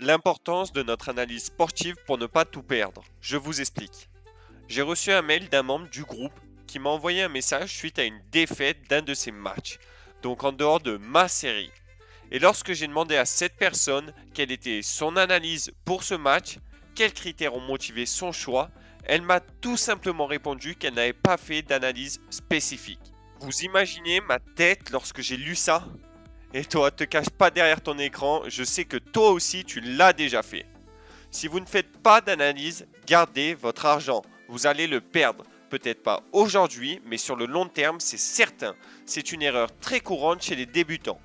L'importance de notre analyse sportive pour ne pas tout perdre. Je vous explique. J'ai reçu un mail d'un membre du groupe qui m'a envoyé un message suite à une défaite d'un de ses matchs, donc en dehors de ma série. Et lorsque j'ai demandé à cette personne quelle était son analyse pour ce match, quels critères ont motivé son choix, elle m'a tout simplement répondu qu'elle n'avait pas fait d'analyse spécifique. Vous imaginez ma tête lorsque j'ai lu ça? Et toi, te cache pas derrière ton écran, je sais que toi aussi tu l'as déjà fait. Si vous ne faites pas d'analyse, gardez votre argent. Vous allez le perdre. Peut-être pas aujourd'hui, mais sur le long terme, c'est certain. C'est une erreur très courante chez les débutants.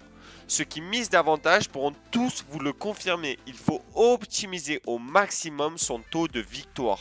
Ceux qui misent davantage pourront tous vous le confirmer. Il faut optimiser au maximum son taux de victoire.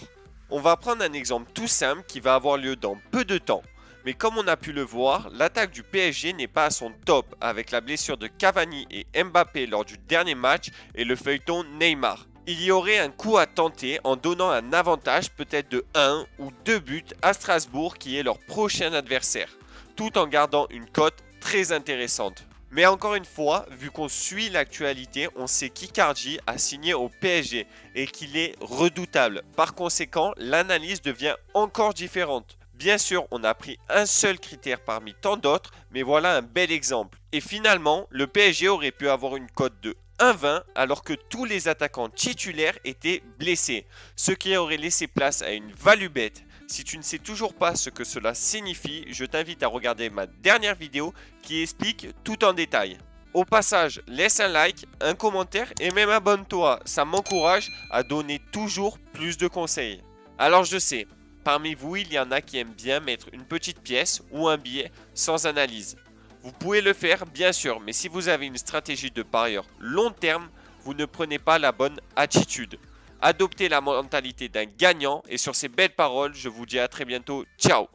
On va prendre un exemple tout simple qui va avoir lieu dans peu de temps. Mais comme on a pu le voir, l'attaque du PSG n'est pas à son top avec la blessure de Cavani et Mbappé lors du dernier match et le feuilleton Neymar. Il y aurait un coup à tenter en donnant un avantage peut-être de 1 ou 2 buts à Strasbourg qui est leur prochain adversaire, tout en gardant une cote très intéressante. Mais encore une fois, vu qu'on suit l'actualité, on sait qu'Icardi a signé au PSG et qu'il est redoutable. Par conséquent, l'analyse devient encore différente. Bien sûr, on a pris un seul critère parmi tant d'autres, mais voilà un bel exemple. Et finalement, le PSG aurait pu avoir une cote de 1,20 alors que tous les attaquants titulaires étaient blessés, ce qui aurait laissé place à une value bet. Si tu ne sais toujours pas ce que cela signifie, je t'invite à regarder ma dernière vidéo qui explique tout en détail. Au passage, laisse un like, un commentaire et même abonne-toi, ça m'encourage à donner toujours plus de conseils. Alors je sais, parmi vous il y en a qui aiment bien mettre une petite pièce ou un billet sans analyse. Vous pouvez le faire bien sûr, mais si vous avez une stratégie de parieur long terme, vous ne prenez pas la bonne attitude. Adoptez la mentalité d'un gagnant et sur ces belles paroles, je vous dis à très bientôt. Ciao!